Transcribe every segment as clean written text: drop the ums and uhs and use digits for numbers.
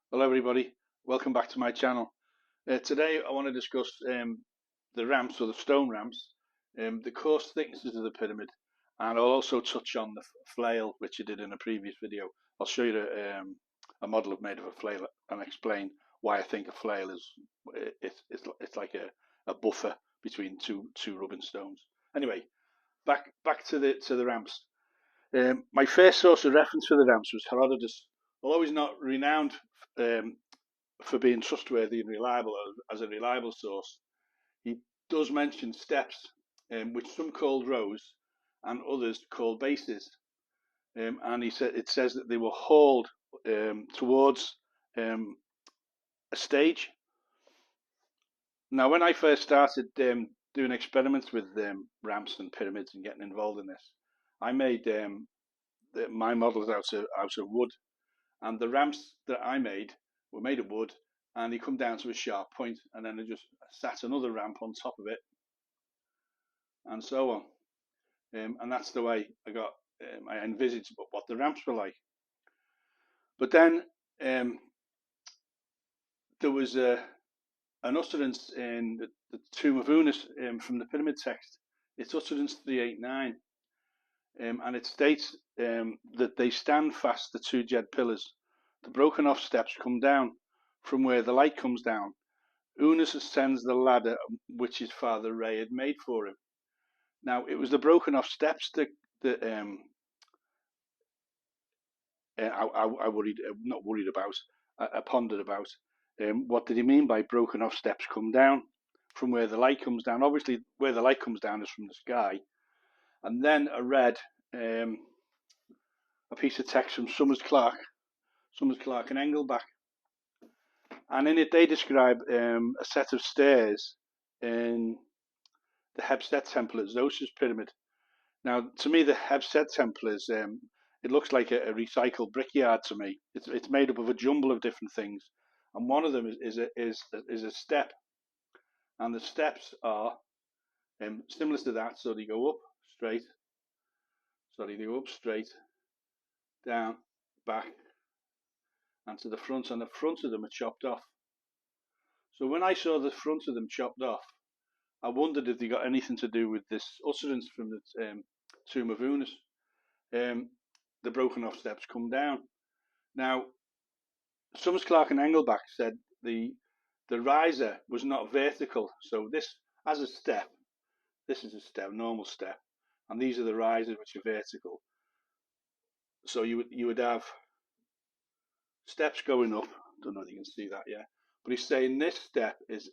Hello everybody, welcome back to my channel. Today I want to discuss the ramps or the stone ramps, the coarse thicknesses of the pyramid, and I'll also touch on the flail which I did in a previous video. I'll show you a model I've made of a flail and explain why I think a flail is it's like a buffer between two rubbing stones. Anyway, back to the ramps. My first source of reference for the ramps was Herodotus. Although he's not renowned um, for being trustworthy and reliable as a reliable source, he does mention steps, which some called rows and others called bases. And it says that they were hauled towards um, a stage. Now, when I first started doing experiments with ramps and pyramids and getting involved in this, I made my models out of wood, and the ramps that I made were made of wood, and they come down to a sharp point, and then I just sat another ramp on top of it, and so on. And that's the way I envisaged what the ramps were like. But then um, there was an utterance in the Tomb of Unas from the pyramid text. It's utterance 389, and it states that they stand fast, the two jet pillars. The broken off steps come down from where the light comes down. Unas ascends the ladder which his father Ray had made for him. Now, it was the broken off steps that I worried, not worried about, I pondered about. What did he mean by broken off steps come down from where the light comes down? Obviously, where the light comes down is from the sky. And then I read a piece of text from Summers Clark and Engelbach, and in it they describe a set of stairs in the Hebstet Temple at Zosi's pyramid. Now, to me, the Hebstet Temple is it looks like a recycled brickyard to me. It's made up of a jumble of different things, and one of them is a step, and the steps are similar to that. So they go up straight, they go up straight, down, back, and to the front, and the front of them are chopped off. So when I saw the front of them chopped off, I wondered if they got anything to do with this utterance from the Tomb of Unas. Um, the broken off steps come down. Now, Summers Clark and Engelbach said the riser was not vertical. So this, as a step, this is a step, normal step, and these are the risers which are vertical. So you would have steps going up. Don't know if you can see that yet, but he's saying this step is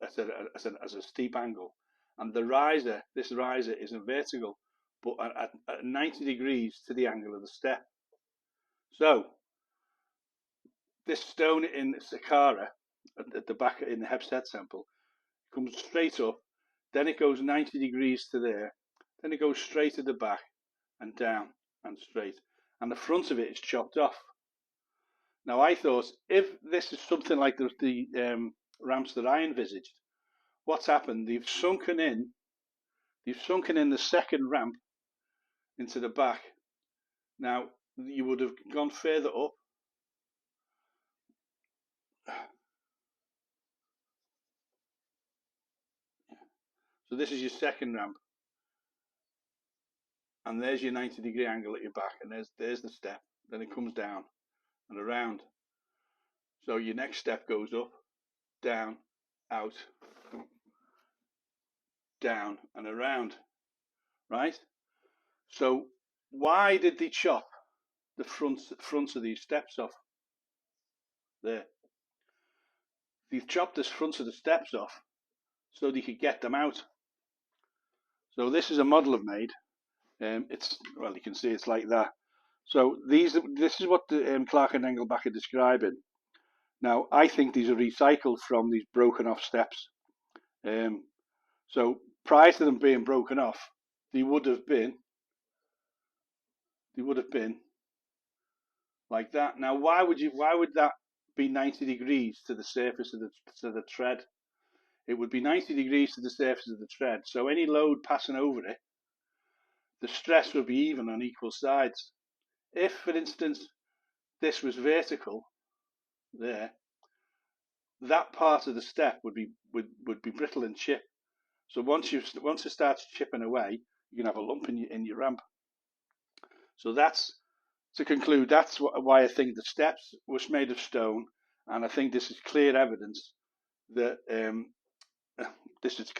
as a steep angle, and this riser isn't vertical, but at 90 degrees to the angle of the step. So this stone in Saqqara at the back in the Hebstet Temple comes straight up, then it goes 90 degrees to there, then it goes straight at the back and down and straight, and the front of it is chopped off. Now I thought, if this is something like the ramps that I envisaged, what's happened? They've sunken in the second ramp into the back. Now you would have gone further up. So this is your second ramp, and there's your 90-degree angle at your back, and there's the step. Then it comes down and around. So your next step goes up, down, out, down, and around, right? So why did they chop the fronts of these steps off? There, they've chopped the fronts of the steps off so they could get them out. So this is a model I've made. It's well, you can see it's like that. So this is what the Clark and Engelbach are describing. Now, I think these are recycled from these broken off steps. So prior to them being broken off, they would have been like that. Now, why would that be 90 degrees to the surface of the tread? It would be 90 degrees to the surface of the tread. So any load passing over it, the stress would be even on equal sides. If, for instance, this was vertical, there, that part of the step would be brittle and chip. So once it starts chipping away, you can have a lump in your ramp. So that's to conclude. That's why I think the steps was made of stone, and I think this is clear evidence that this is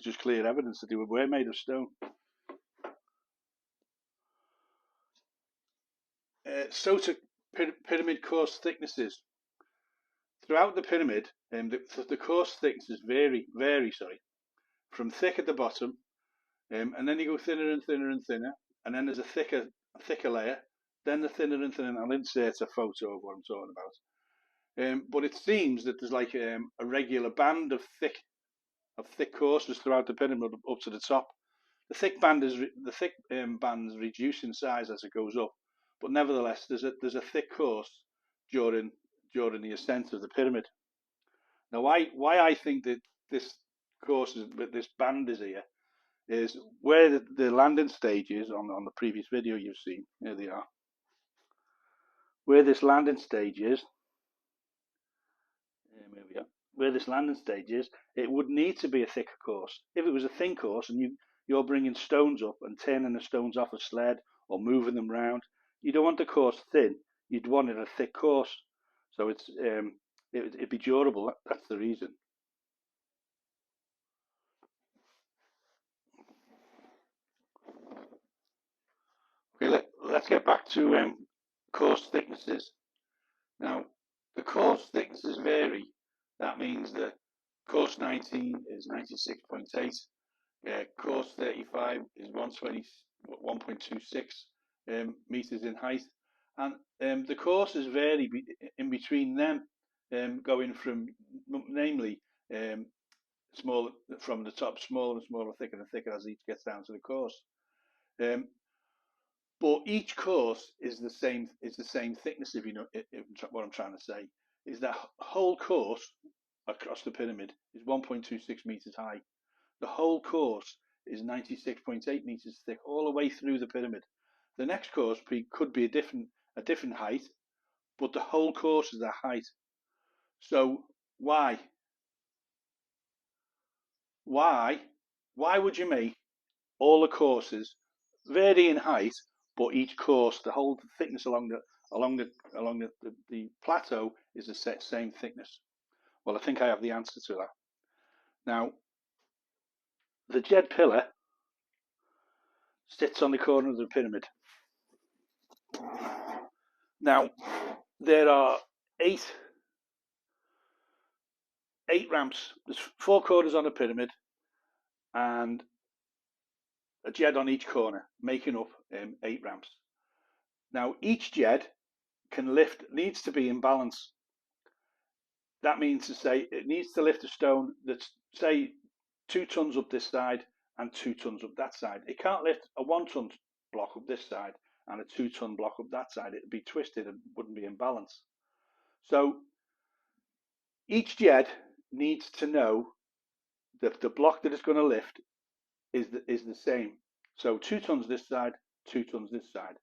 just clear evidence that they were made of stone. So to pyramid course thicknesses. Throughout the pyramid, the course thicknesses vary, from thick at the bottom, and then you go thinner and thinner and thinner, and then there's a thicker layer, then the thinner and thinner. I'll insert a photo of what I'm talking about. But it seems that there's like a regular band of thick courses throughout the pyramid up to the top. The thick bands reduce in size as it goes up, but nevertheless, there's a thick course during the ascent of the pyramid. Now, why I think that this this band is here is where the landing stage is on the previous video you've seen. Here they are. Where this landing stage is, it would need to be a thicker course. If it was a thin course and you're bringing stones up and turning the stones off a sled or moving them around, you don't want the course thin. You'd want it a thick course, so it'd be durable. That's the reason. Okay, let's get back to course thicknesses. Now, the course thicknesses vary. That means that course 19 is 96.8. Course 35 is 1.26 meters in height, and the courses vary in between them, going from namely small from the top, smaller and smaller, thicker and thicker as each gets down to the course. But each course is the same thickness. If you know what I'm trying to say, is that whole course across the pyramid is 1.26 meters high. The whole course is 96.8 meters thick all the way through the pyramid. The next course could be a different height, but the whole course is that height. So why would you make all the courses vary in height, but each course, the whole thickness along the plateau is the same thickness? Well, I think I have the answer to that. Now, the Jed pillar sits on the corner of the pyramid. Now, there are eight ramps. There's 4 corners on a pyramid, and a Jed on each corner, making up 8 ramps. Now, each Jed needs to be in balance. That means to say it needs to lift a stone that's, say, 2 tons up this side and 2 tons up that side. It can't lift a 1 ton block up this side and a 2 ton block up that side. It'd be twisted and wouldn't be in balance. So each Jed needs to know that the block that it's going to lift is the same. So 2 tons this side, 2 tons this side.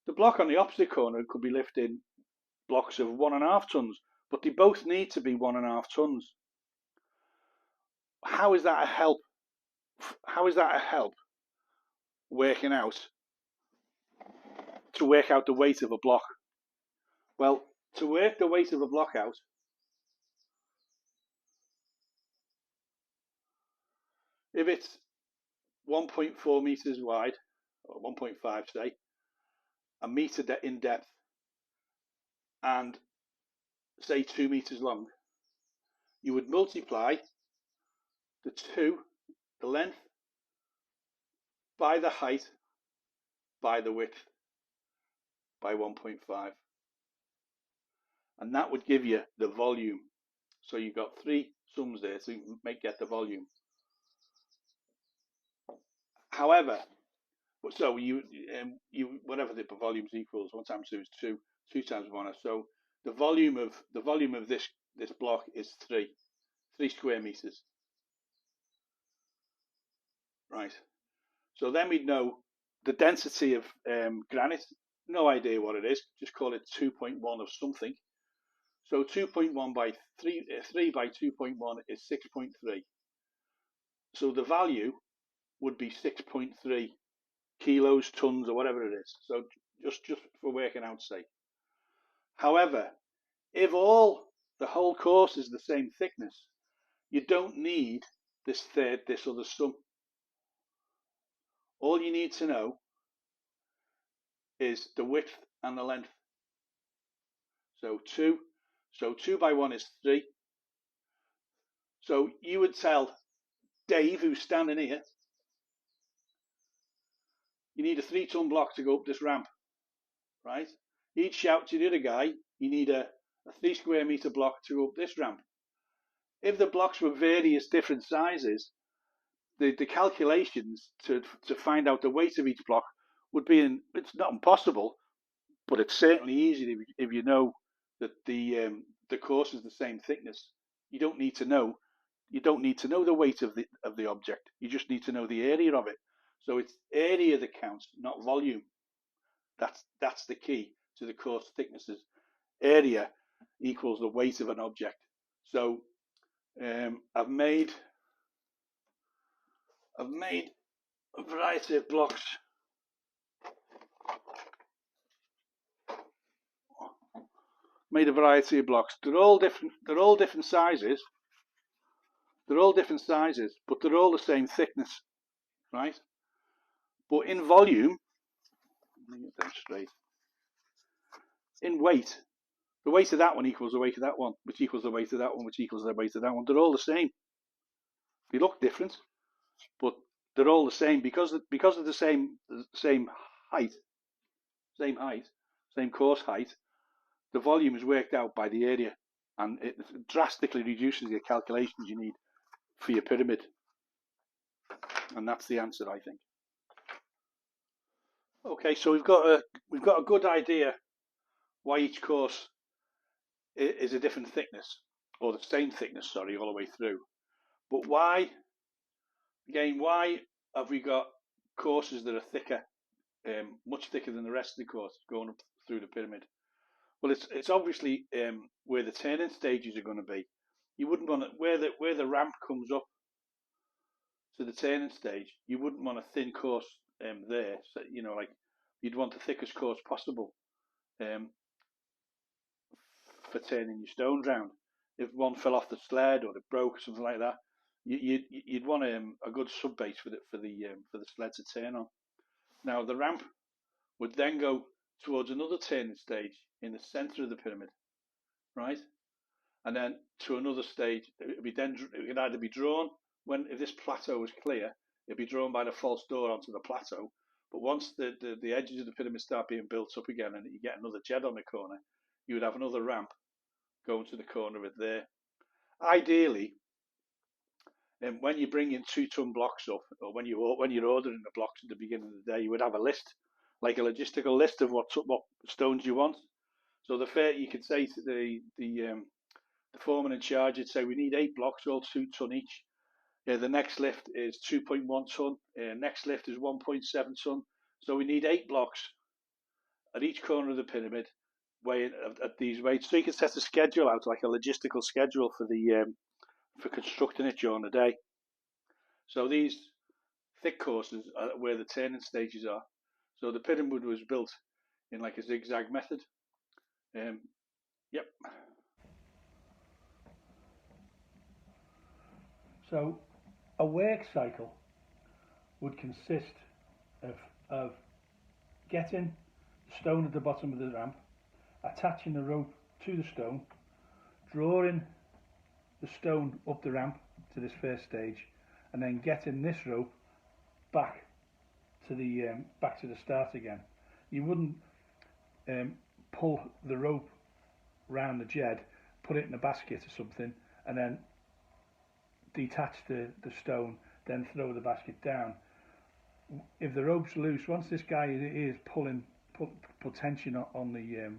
The block on the opposite corner could be lifting blocks of 1.5 tons, but they both need to be 1.5 tons. How is that a help? Working out to work out the weight of a block? Well, to work the weight of a block out, if it's 1.4 meters wide, or 1.5 say, a meter in depth, and say 2 meters long, you would multiply the length, by the height, by the width, by 1.5. And that would give you the volume. So you've got 3 sums there to get the volume. However, so you whatever the volume equals, 1 times 2 is 2, 2 times 1 is, so the volume of this block is 3 square meters. Right. So then we'd know the density of granite. No idea what it is. Just call it 2.1 of something. So 2.1 by 3 by 2.1 is 6.3. So the value would be 6.3 kilos, tons, or whatever it is. So just for working out sake. However, if the whole course is the same thickness, you don't need this other sum. All you need to know is the width and the length. So 2 by 1 is 3. So you would tell Dave, who's standing here, you need a 3-ton block to go up this ramp, right? He'd shout to the other guy, you need a 3 square meter block to go up this ramp. If the blocks were various different sizes, the calculations to find out the weight of each block would be it's not impossible, but it's certainly easy if you know that the course is the same thickness. You don't need to know the weight of the object. You just need to know the area of it. So it's area that counts, not volume. That's the key to the course thicknesses. Area equals the weight of an object. So I've made a variety of blocks. Made a variety of blocks. They're all different. They're all different sizes. They're all different sizes, but they're all the same thickness, right? But in volume, let me get them straight. In weight, the weight of that one equals the weight of that one, which equals the weight of that one, which equals the weight of that one. They're all the same. They look different, but they're all the same because of the same height, same course height. The volume is worked out by the area, and it drastically reduces the calculations you need for your pyramid. And that's the answer, I think. Okay, so we've got a good idea why each course is a different thickness, or the same thickness, sorry, all the way through. But why have we got courses that are thicker, much thicker than the rest of the course going up through the pyramid? Well, it's obviously where the turning stages are going to be. You wouldn't want it where the ramp comes up to the turning stage. You wouldn't want a thin course there. So like you'd want the thickest course possible for turning your stones round. If one fell off the sled or it broke or something like that, you'd want a good sub base for the sled to turn on. Now the ramp would then go towards another turning stage in the centre of the pyramid, right? And then to another stage, it could either be drawn if this plateau is clear, it'd be drawn by the false door onto the plateau. But once the edges of the pyramid start being built up again and you get another jed on the corner, you would have another ramp going to the corner of it there. Ideally, when you bring in 2-ton blocks up, or when you're ordering the blocks at the beginning of the day, you would have a list, like a logistical list of what stones you want. So you could say to the foreman in charge, would say we need 8 blocks, all 2-ton each. The next lift is 2.1 ton. Next lift is 1.7 ton. So we need 8 blocks at each corner of the pyramid, weighing at these weights. So you can set a schedule out, like a logistical schedule for constructing it during the day. So these thick courses are where the turning stages are. So the pyramid was built in like a zigzag method. Yep. So a work cycle would consist of getting the stone at the bottom of the ramp, attaching the rope to the stone, drawing the stone up the ramp to this first stage, and then getting this rope back to the start again. You wouldn't pull the rope round the jed, put it in a basket or something, and then detach the stone, then throw the basket down. If the rope's loose, once this guy is put tension on the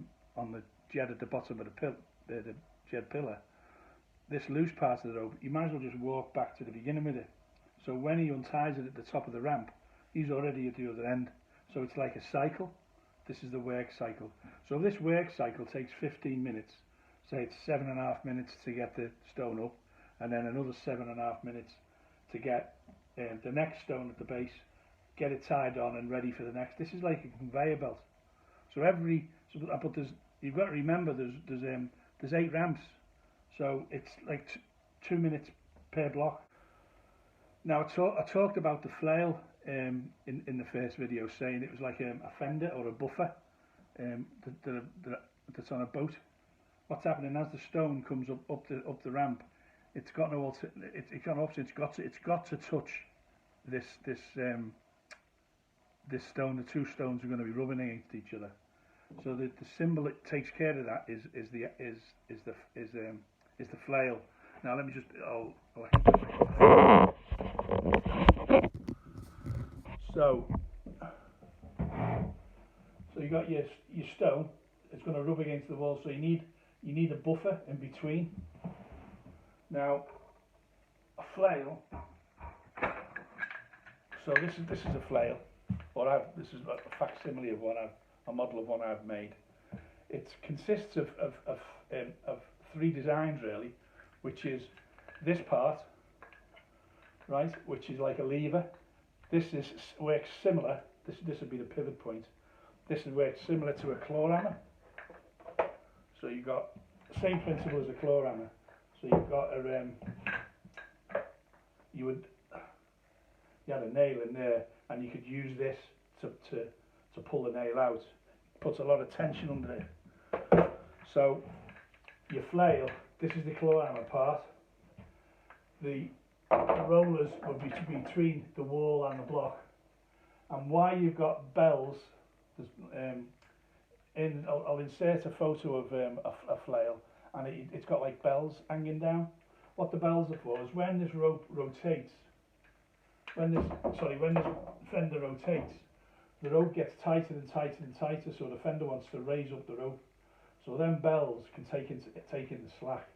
jed at the bottom of the jed pillar, this loose part of the rope, you might as well just walk back to the beginning with it. So when he unties it at the top of the ramp, he's already at the other end. So it's like a cycle. This is the work cycle. So this work cycle takes 15 minutes. say it's 7.5 minutes to get the stone up, and then another 7.5 minutes to get the next stone at the base, get it tied on and ready for the next. This is like a conveyor belt. So but you've got to remember there's 8 ramps, so it's like 2 minutes per block. Now I talked about the flail in the first video, saying it was like a fender or a buffer that's on a boat. What's happening as the stone comes up the ramp? It's got no it's got no option. It's got to touch this stone. The two stones are going to be rubbing against each other. So the symbol that takes care of that is the flail. Now let me just so you got your stone. It's going to rub against the wall. So you need a buffer in between. Now a flail. So this is a flail, this is a facsimile of a model of one I've made. It consists of 3 designs really, which is this part, right, which is like a lever. This works similar. This would be the pivot point. This works similar to a claw hammer. So you've got the same principle as a claw hammer. So you've got you had a nail in there, and you could use this to pull the nail out. Puts a lot of tension under it. So your flail, this is the claw hammer part. The rollers would be between the wall and the block. And why you've got bells, I'll insert a photo of a flail, and it's got like bells hanging down. What the bells are for is when this rope rotates, when this fender rotates, the rope gets tighter and tighter and tighter, so the fender wants to raise up the rope. So then bells can take in the slack.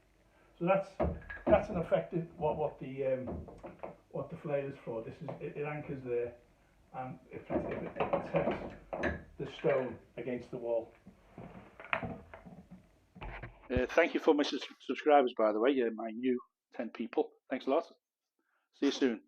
So that's an effective what the flail is for. It anchors there, and it protects the stone against the wall. Thank you for my subscribers, by the way. My new 10 people. Thanks a lot. See you soon.